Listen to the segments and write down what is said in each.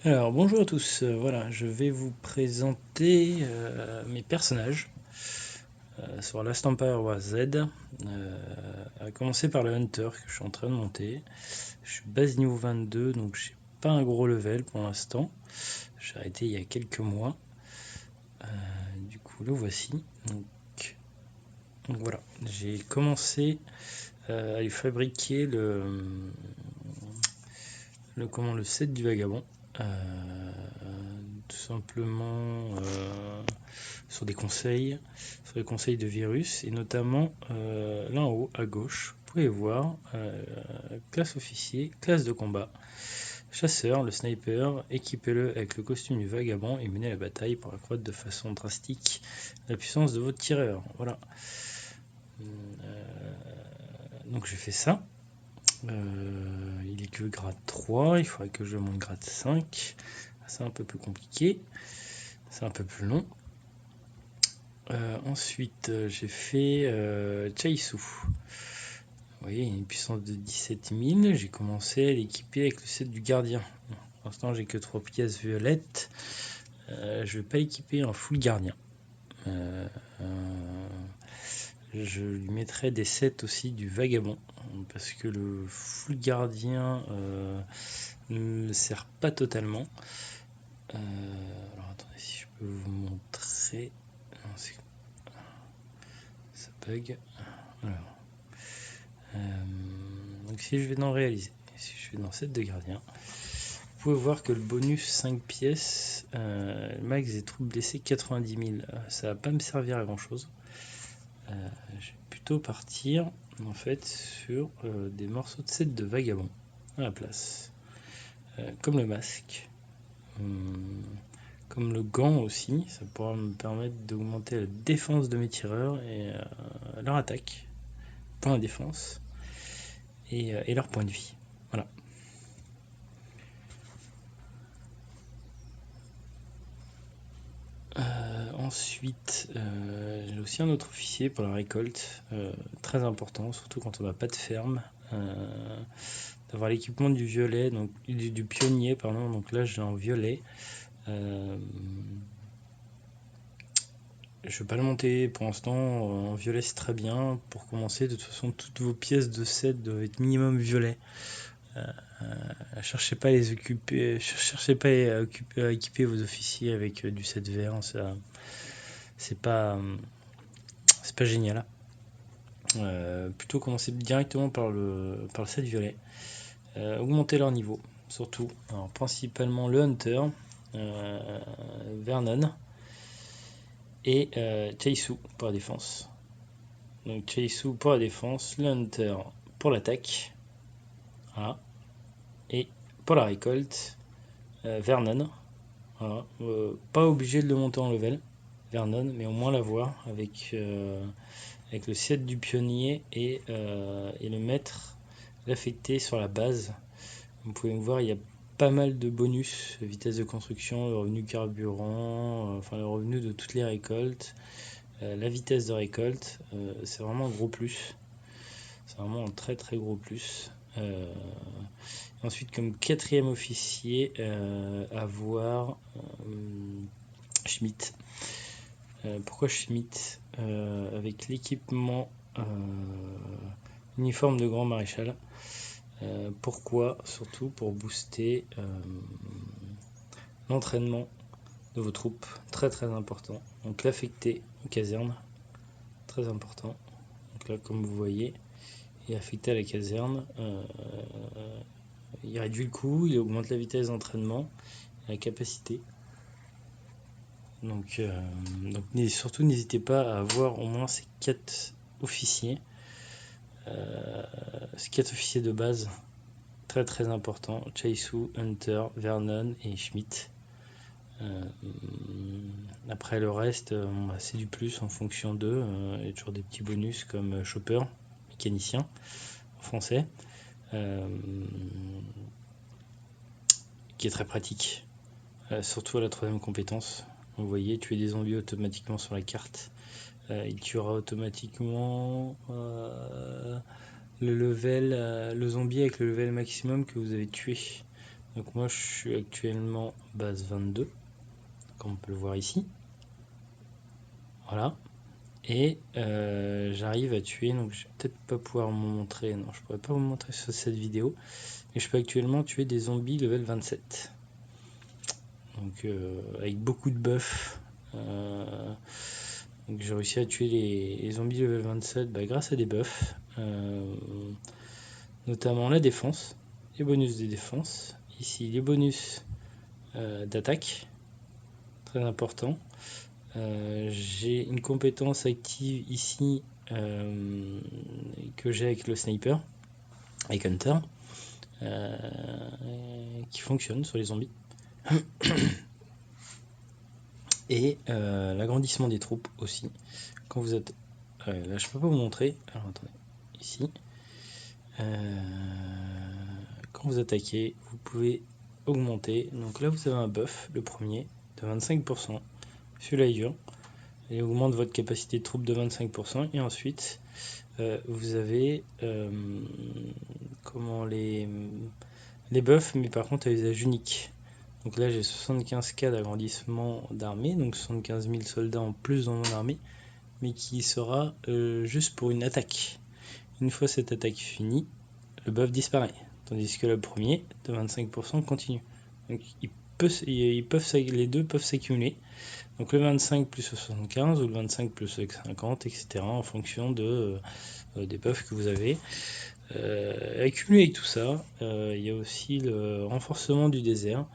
Alors bonjour à tous, voilà, je vais vous présenter mes personnages sur Last Empire War Z, à commencer par le Hunter que je suis en train de monter. Je suis base niveau 22, donc j'ai pas un gros level pour l'instant, j'ai arrêté il y a quelques mois. Du coup le voici, donc voilà, j'ai commencé à lui fabriquer le set du vagabond. Tout simplement sur des conseils, sur les conseils de virus, et notamment là en haut à gauche, vous pouvez voir classe officier, classe de combat, chasseur, le sniper, équipez-le avec le costume du vagabond et menez la bataille pour accroître de façon drastique la puissance de votre tireur. Voilà. Donc j'ai fait ça. Il est que grade 3, il faudrait que je monte grade 5. C'est un peu plus compliqué, c'est un peu plus long. Ensuite, j'ai fait Chaisu. Vous voyez, une puissance de 17 000. J'ai commencé à l'équiper avec le set du gardien. Pour l'instant, j'ai que 3 pièces violettes. Je vais pas l'équiper en full gardien. Je lui mettrai des sets aussi du vagabond. Parce que le full gardien ne le sert pas totalement. Alors attendez, si je peux vous montrer. Non, ça bug. Alors. Donc si je vais dans réaliser, si je vais dans set de gardien, vous pouvez voir que le bonus 5 pièces, max des troupes blessées 90 000, ça va pas me servir à grand chose. Je vais plutôt partir en fait sur des morceaux de set de vagabond à la place, comme le masque, comme le gant aussi, ça pourra me permettre d'augmenter la défense de mes tireurs et leur attaque, point de défense, et leur point de vie. Voilà. Ensuite, j'ai aussi un autre officier pour la récolte, très important, surtout quand on n'a pas de ferme, d'avoir l'équipement du violet, donc du pionnier, pardon. Donc là, j'ai en violet. Je ne vais pas le monter pour l'instant. En violet, c'est très bien pour commencer. De toute façon, toutes vos pièces de set doivent être minimum violet. Cherchez pas à les occuper, cherchez pas à équiper vos officiers avec du set vert. Ça, c'est pas génial. Plutôt commencer directement par le set violet. Augmenter leur niveau, surtout. Alors, principalement le Hunter, Vernon et Chaisu pour la défense. Donc Chaisu pour la défense, le Hunter pour l'attaque. Voilà. Et pour la récolte, Vernon. Voilà. Pas obligé de le monter en level, Vernon, mais au moins l'avoir avec le set du pionnier et le mettre, l'affecter sur la base. Vous pouvez voir, il y a pas mal de bonus, vitesse de construction, le revenu carburant, enfin le revenu de toutes les récoltes, la vitesse de récolte, c'est vraiment un gros plus. C'est vraiment un très très gros plus. Ensuite, comme quatrième officier, avoir Schmidt. Pourquoi Schmidt avec l'équipement uniforme de grand maréchal. Pourquoi? Surtout pour booster l'entraînement de vos troupes, très très important. Donc l'affecter aux casernes, très important. Donc là, comme vous voyez, il est affecté à la caserne. Il réduit le coût, il augmente la vitesse d'entraînement, la capacité. Donc surtout n'hésitez pas à avoir au moins ces 4 officiers. Ces 4 officiers de base, très très important. Chaisu, Hunter, Vernon et Schmidt. Après le reste, c'est du plus en fonction d'eux. Il y a toujours des petits bonus comme chopper, mécanicien en français, qui est très pratique, surtout à la 3ème compétence. Vous voyez, tuer des zombies automatiquement sur la carte. Il tuera automatiquement le zombie avec le level maximum que vous avez tué. Donc moi je suis actuellement base 22, comme on peut le voir ici. Voilà. Et j'arrive à tuer, donc je vais peut-être pas pouvoir vous montrer, non je pourrais pas vous montrer sur cette vidéo, mais je peux actuellement tuer des zombies level 27. Donc avec beaucoup de buffs. Donc j'ai réussi à tuer les zombies level 27 grâce à des buffs. Notamment la défense, les bonus de défense. Ici les bonus d'attaque, très important. J'ai une compétence active ici que j'ai avec le sniper, avec Hunter, qui fonctionne sur les zombies. Et l'agrandissement des troupes aussi. Quand vous êtes... là je peux pas vous montrer. Alors attendez, ici. Quand vous attaquez, vous pouvez augmenter. Donc là vous avez un buff, le premier, de 25%. Celui-là est dur. Il augmente votre capacité de troupes de 25%. Et ensuite, vous avez comment les buffs, mais par contre à usage unique. Donc là j'ai 75K d'agrandissement d'armée, donc 75 000 soldats en plus dans mon armée, mais qui sera juste pour une attaque. Une fois cette attaque finie, le buff disparaît, tandis que le premier de 25% continue. Donc les deux peuvent s'accumuler. Donc le 25 plus 75 ou le 25 plus 50, etc. en fonction des buffs que vous avez. Accumulé avec tout ça, il y a aussi le renforcement du désert.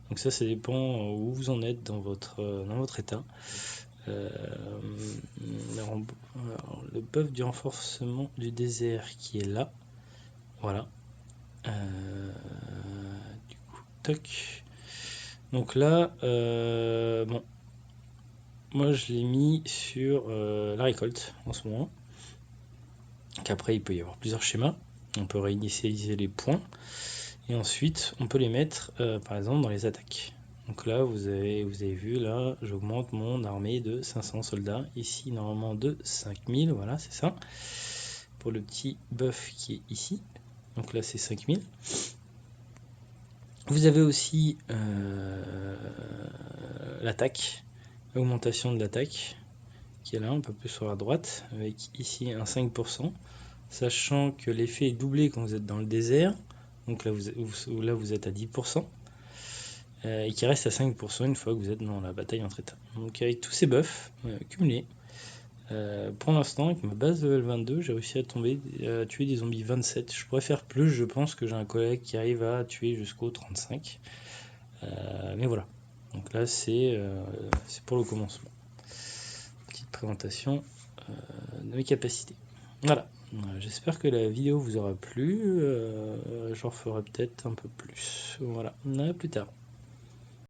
Donc ça dépend où vous en êtes dans votre état. Le buff du renforcement du désert qui est là. Voilà. Du coup, toc. Donc là, bon, moi je l'ai mis sur la récolte en ce moment. Qu'après il peut y avoir plusieurs schémas. On peut réinitialiser les points. Et ensuite, on peut les mettre, par exemple, dans les attaques. Donc là, vous avez vu, là, j'augmente mon armée de 500 soldats. Ici, normalement, de 5000, voilà, c'est ça. Pour le petit buff qui est ici. Donc là, c'est 5000. Vous avez aussi l'attaque, l'augmentation de l'attaque, qui est là, un peu plus sur la droite, avec ici un 5%. Sachant que l'effet est doublé quand vous êtes dans le désert. Donc là, vous êtes à 10%. Et qui reste à 5% une fois que vous êtes dans la bataille entre états. Donc avec tous ces buffs cumulés, pour l'instant avec ma base level 22, j'ai réussi à tuer des zombies 27. Je pourrais faire plus, je pense que j'ai un collègue qui arrive à tuer jusqu'au 35. Mais voilà. Donc là c'est pour le commencement. Petite présentation de mes capacités. Voilà. J'espère que la vidéo vous aura plu. J'en ferai peut-être un peu plus. Voilà. À plus tard.